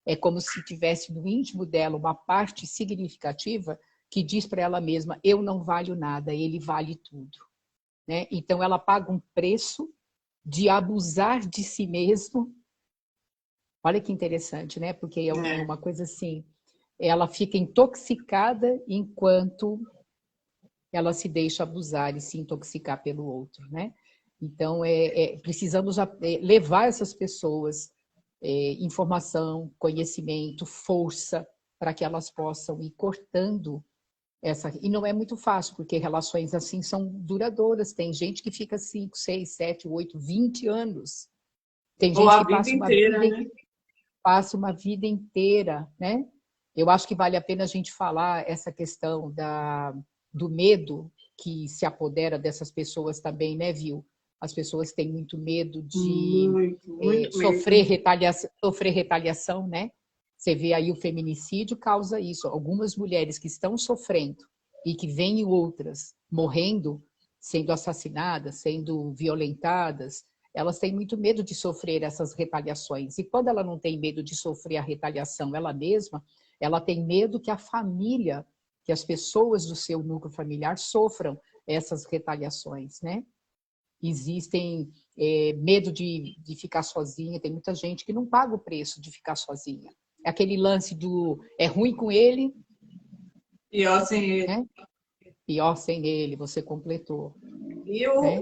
É como se tivesse no íntimo dela uma parte significativa que diz para ela mesma: eu não valho nada, ele vale tudo. Né? Então ela paga um preço de abusar de si mesmo. Olha que interessante, né? Porque é é. uma coisa assim, ela fica intoxicada enquanto ela se deixa abusar e se intoxicar pelo outro, né? Então, precisamos levar essas pessoas informação, conhecimento, força, para que elas possam ir cortando essa... E não é muito fácil, porque relações assim são duradouras. Tem gente que fica 5, 6, 7, 8, 20 anos. Tem Ou gente a que vida inteira, né? passa uma vida inteira, né? Eu acho que vale a pena a gente falar essa questão do medo que se apodera dessas pessoas também, né, Viu? As pessoas têm muito medo de Muito, muito mesmo. sofrer retaliação, né? Você vê aí o feminicídio causa isso. Algumas mulheres que estão sofrendo e que veem outras morrendo, sendo assassinadas, sendo violentadas, elas têm muito medo de sofrer essas retaliações. E quando ela não tem medo de sofrer a retaliação ela mesma, ela tem medo que a família, que as pessoas do seu núcleo familiar sofram essas retaliações, né? Existem medo de ficar sozinha, tem muita gente que não paga o preço de ficar sozinha. É aquele lance do é ruim com ele, E assim, né? Pior sem ele, você completou, e, né?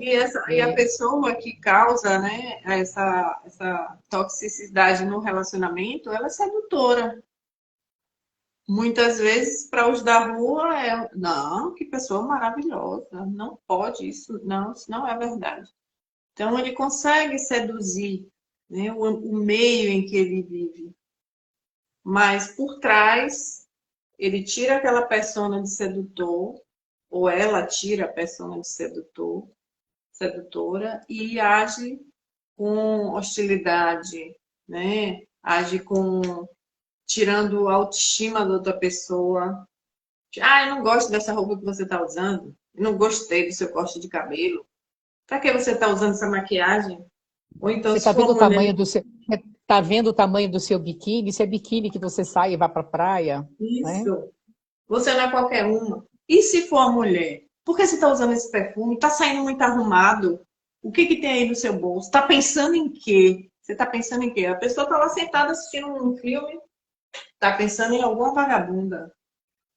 e a pessoa que causa, né, essa toxicidade no relacionamento, ela é sedutora. Muitas vezes, para os da rua, não, que pessoa maravilhosa, não pode isso não é verdade. Então, ele consegue seduzir, né, o meio em que ele vive. Mas, por trás, ele tira aquela persona de sedutor, ou ela tira a persona de sedutora, e age com hostilidade, né? Age tirando a autoestima da outra pessoa. Ah, eu não gosto dessa roupa que você está usando. Eu não gostei do seu corte de cabelo. Para que você está usando essa maquiagem? Ou então, Você se está for vendo o mulher, tamanho do seu, tá vendo o tamanho do seu biquíni? Se é biquíni que você sai e vai para a praia, né? isso. Você não é qualquer uma. E se for a mulher? Por que você está usando esse perfume? Está saindo muito arrumado? O que que tem aí no seu bolso? Está pensando em quê? Você está pensando em quê? A pessoa está lá sentada assistindo um filme, está pensando em alguma vagabunda.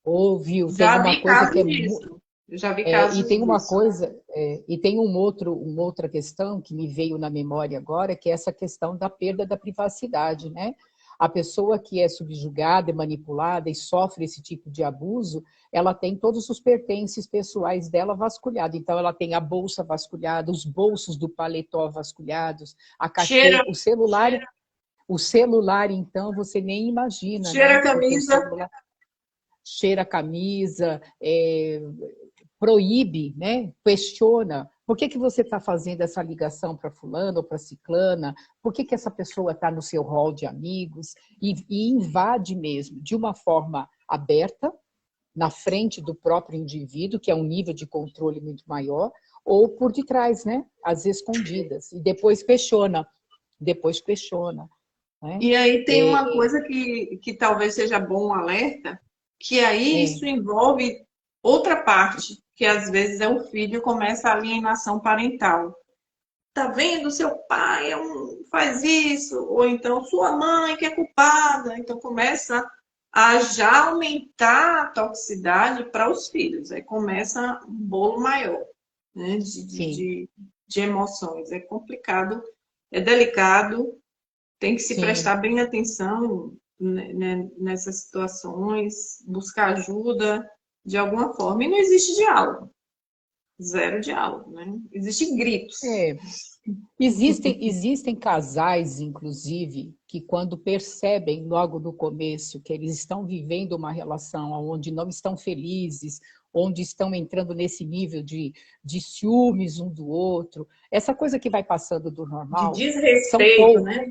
Ouviu? Tem Já uma vi coisa que casos disso. Eu já vi e casos tem uma disso. coisa, e tem uma outra questão que me veio na memória agora, que é essa questão da perda da privacidade, né? A pessoa que é subjugada e manipulada e sofre esse tipo de abuso, ela tem todos os pertences pessoais dela vasculhados. Então, ela tem a bolsa vasculhada, os bolsos do paletó vasculhados, a Cheira, carteira, o celular, então, você nem imagina, cheira a né? Porque o camisa. celular cheira a camisa, proíbe, né? Questiona. Por que você está fazendo essa ligação para fulano ou para ciclana? Por que essa pessoa está no seu hall de amigos? E invade mesmo, de uma forma aberta, na frente do próprio indivíduo, que é um nível de controle muito maior, ou por detrás, né? Às escondidas. E depois questiona. depois questiona, né? E aí tem uma coisa que talvez seja bom um alerta, que aí isso envolve outra parte, que às vezes é o filho começa a alienação parental. Tá vendo? Seu pai faz isso, ou então sua mãe que é culpada. Então começa a já aumentar a toxicidade para os filhos. Aí começa um bolo maior, né, de emoções. É complicado, é delicado, tem que se prestar bem atenção, né, nessas situações, buscar ajuda de alguma forma. E não existe diálogo. Zero diálogo, né? Existem gritos. Existem casais, inclusive, que quando percebem logo no começo que eles estão vivendo uma relação onde não estão felizes, onde estão entrando nesse nível de ciúmes um do outro, essa coisa que vai passando do normal, de desrespeito, né?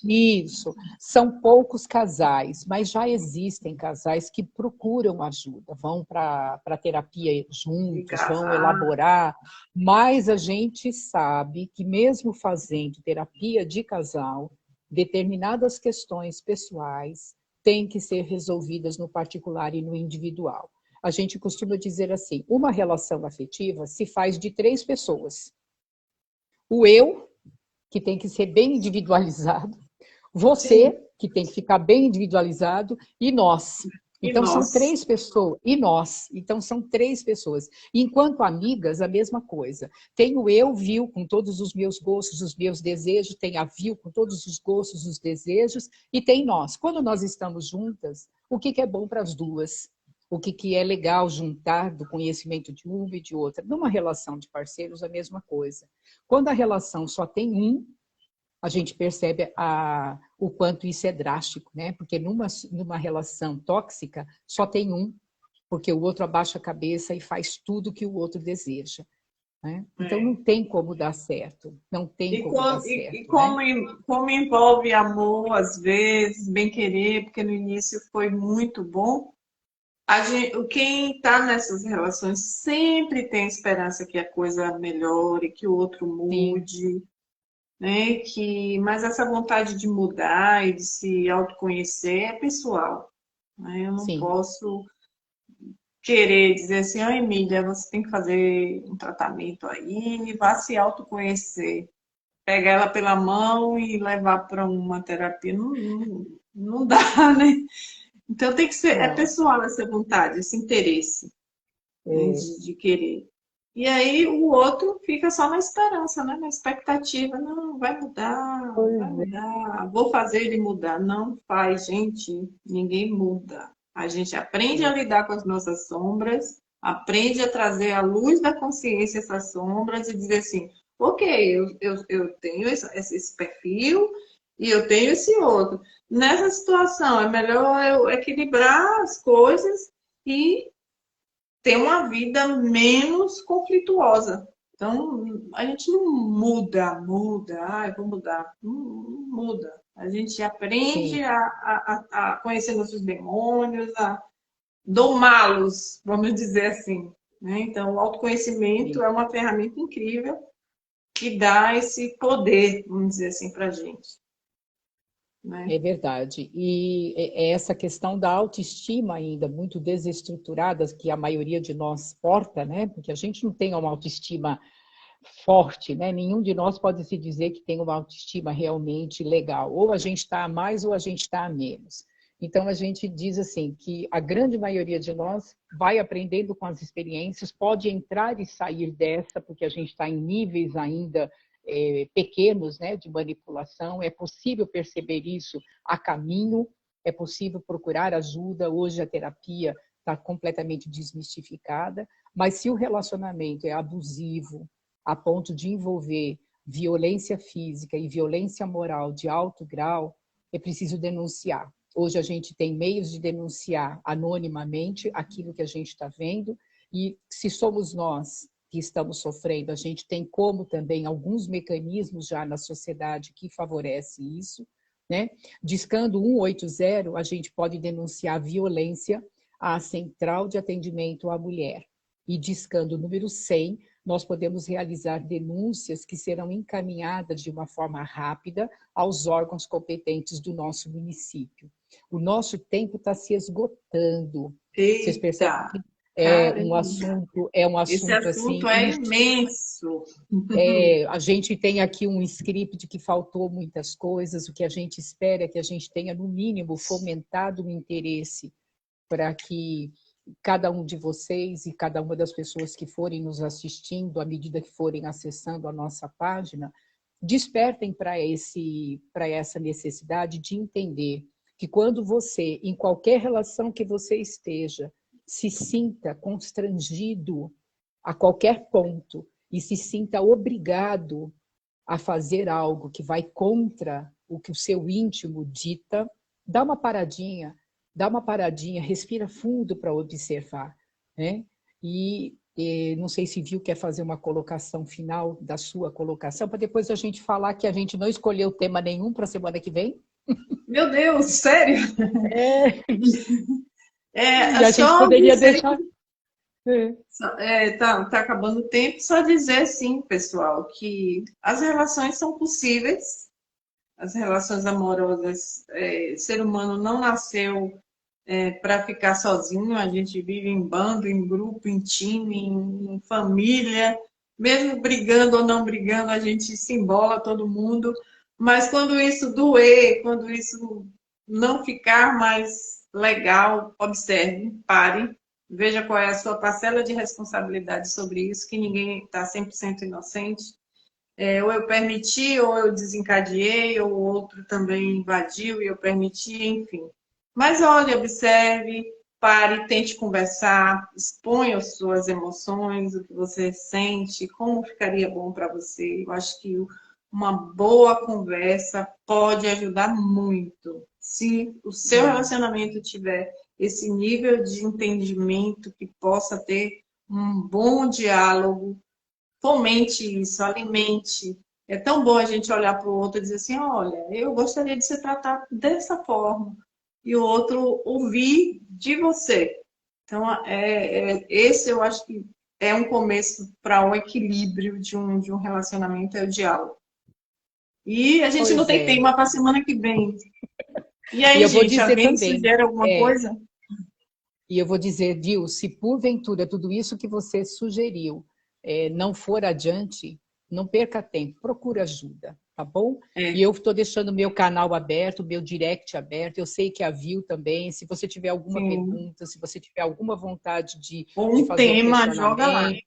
Isso, são poucos casais, mas já existem casais que procuram ajuda, vão para a terapia juntos, vão elaborar, mas a gente sabe que mesmo fazendo terapia de casal, determinadas questões pessoais têm que ser resolvidas no particular e no individual. A gente costuma dizer assim, uma relação afetiva se faz de 3 pessoas. O eu, que tem que ser bem individualizado, você, que tem que ficar bem individualizado, e nós. Então, são 3 pessoas. E nós. Então, são 3 pessoas. Enquanto amigas, a mesma coisa. Tem o eu, viu, com todos os meus gostos, os meus desejos. Tem a viu, com todos os gostos, os desejos. E tem nós. Quando nós estamos juntas, o que é bom para as duas? O que é legal juntar do conhecimento de uma e de outra? Numa relação de parceiros, a mesma coisa. Quando a relação só tem um, a gente percebe o quanto isso é drástico, né? Porque numa relação tóxica só tem um, porque o outro abaixa a cabeça e faz tudo que o outro deseja. Né? Então não tem como dar certo, não tem como dar certo. E como envolve amor, às vezes, bem-querer, porque no início foi muito bom, quem está nessas relações sempre tem esperança que a coisa melhore, que o outro mude. Sim. Né? Mas essa vontade de mudar e de se autoconhecer é pessoal. Né? Eu não posso querer dizer assim, Emília, você tem que fazer um tratamento aí, vá se autoconhecer. Pegar ela pela mão e levar para uma terapia, não dá, né? Então tem que ser, é pessoal essa vontade, esse interesse de querer. E aí o outro fica só na esperança, né? Na expectativa. Não, vai mudar, vai mudar. Vou fazer ele mudar. Não faz, gente. Ninguém muda. A gente aprende a lidar com as nossas sombras, aprende a trazer à luz da consciência essas sombras e dizer assim, ok, eu tenho esse perfil e eu tenho esse outro. Nessa situação, é melhor eu equilibrar as coisas e ter uma vida menos conflituosa. Então, a gente não muda, eu vou mudar. Não muda. A gente aprende a conhecer nossos demônios, a domá-los, vamos dizer assim. Né? Então, o autoconhecimento é uma ferramenta incrível que dá esse poder, vamos dizer assim, para a gente. Né? É verdade. E essa questão da autoestima ainda muito desestruturada, que a maioria de nós porta, né? Porque a gente não tem uma autoestima forte, né? Nenhum de nós pode se dizer que tem uma autoestima realmente legal. Ou a gente está a mais ou a gente está a menos. Então, a gente diz assim, que a grande maioria de nós vai aprendendo com as experiências, pode entrar e sair dessa, porque a gente está em níveis ainda pequenos, né, de manipulação. É possível perceber isso a caminho, é possível procurar ajuda. Hoje a terapia está completamente desmistificada, mas se o relacionamento é abusivo, a ponto de envolver violência física e violência moral de alto grau, é preciso denunciar. Hoje a gente tem meios de denunciar anonimamente aquilo que a gente está vendo, e se somos nós que estamos sofrendo, a gente tem como também alguns mecanismos já na sociedade que favorecem isso. Né? Discando 180, a gente pode denunciar violência à Central de Atendimento à Mulher. E discando o número 100, nós podemos realizar denúncias que serão encaminhadas de uma forma rápida aos órgãos competentes do nosso município. O nosso tempo está se esgotando. Vocês percebem Eita, que caramba. é um Esse assunto assunto assim. é imenso. A gente tem aqui um script que faltou muitas coisas. O que a gente espera é que a gente tenha, no mínimo, fomentado o interesse para que cada um de vocês e cada uma das pessoas que forem nos assistindo, à medida que forem acessando a nossa página, despertem para essa necessidade de entender que quando você, em qualquer relação que você esteja, se sinta constrangido a qualquer ponto e se sinta obrigado a fazer algo que vai contra o que o seu íntimo dita, dá uma paradinha, respira fundo para observar, né? E não sei se Viu quer fazer uma colocação final da sua colocação, para depois a gente falar que a gente não escolheu tema nenhum para a semana que vem. Meu Deus, sério? É, É e a gente só poderia dizer deixar. tá acabando o tempo, só dizer sim, pessoal, que as relações são possíveis, as relações amorosas, ser humano não nasceu para ficar sozinho, a gente vive em bando, em grupo, em time, em família, mesmo brigando ou não brigando, a gente se embola todo mundo, mas quando isso doer, quando isso não ficar mais legal, observe, pare, veja qual é a sua parcela de responsabilidade sobre isso, que ninguém está 100% inocente. Ou eu permiti, ou eu desencadeei, ou o outro também invadiu e eu permiti, enfim. Mas olhe, observe, pare, tente conversar, exponha as suas emoções, o que você sente, como ficaria bom para você. Eu acho que uma boa conversa pode ajudar muito. Se o seu relacionamento tiver esse nível de entendimento, que possa ter um bom diálogo, fomente isso, alimente. É tão bom a gente olhar para o outro e dizer assim, olha, eu gostaria de ser tratado dessa forma. E o outro ouvir de você. Então, esse eu acho que é um começo para um equilíbrio de um relacionamento, é o diálogo. E a gente não Pois tem é. tema para a semana que vem. E E aí, eu vou gente, dizer alguém também, sugere alguma coisa? e eu vou dizer, Viu, se porventura tudo isso que você sugeriu não for adiante, não perca tempo, procure ajuda, tá bom? E É, eu estou deixando meu canal aberto, meu direct aberto, eu sei que a Viu também, se você tiver alguma sim. pergunta, se você tiver alguma vontade Ou de um fazer um tema, joga lá. questionamento,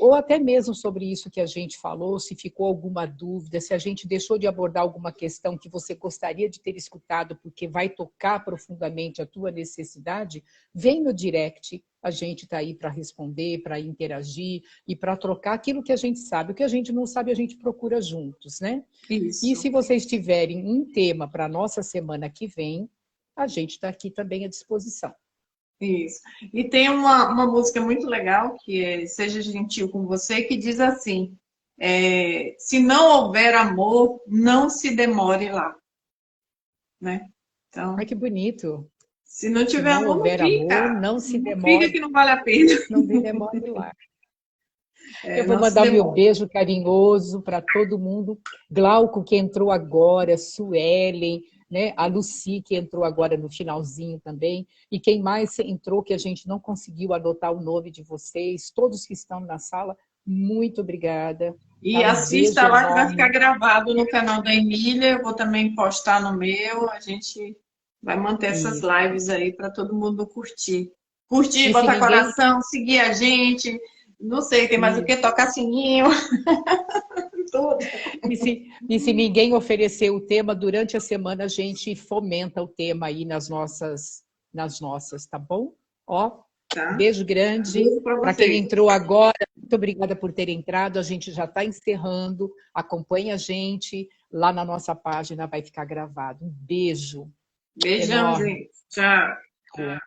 ou até mesmo sobre isso que a gente falou, se ficou alguma dúvida, se a gente deixou de abordar alguma questão que você gostaria de ter escutado porque vai tocar profundamente a tua necessidade, vem no direct, a gente está aí para responder, para interagir e para trocar aquilo que a gente sabe. O que a gente não sabe, a gente procura juntos, né? E Isso. se vocês tiverem um tema para a nossa semana que vem, a gente está aqui também à disposição. Isso. E tem uma música muito legal, que é Seja Gentil com Você, que diz assim, se não houver amor, não se demore lá, né? Ai, Então, que bonito! se não Se tiver não amor, não houver amor, fica. não se Não fica demore. que não vale a pena. Não demore lá. Eu vou Não se mandar meu demore. beijo carinhoso para todo mundo. Glauco, que entrou agora, Suelen, né? A Lucy, que entrou agora no finalzinho também. E quem mais entrou, que a gente não conseguiu anotar o nome de vocês, todos que estão na sala, muito obrigada. E Tá? Um beijo assista lá que vai ficar enorme. gravado no canal da Emília. Eu vou também postar no meu. A gente vai manter essas Isso. lives aí para todo mundo curtir. Curtir, E se botar ninguém. coração, seguir a gente. Não sei, tem mais o que? Tocar sininho. Tudo. E se ninguém oferecer o tema, durante a semana a gente fomenta o tema aí nas nossas, tá bom? Ó, Tá? beijo grande. Beijo para Para quem vocês. entrou agora, muito obrigada por ter entrado. A gente já está encerrando. Acompanhe a gente. Lá na nossa página vai ficar gravado. Um beijo Beijão, enorme. gente. Tchau.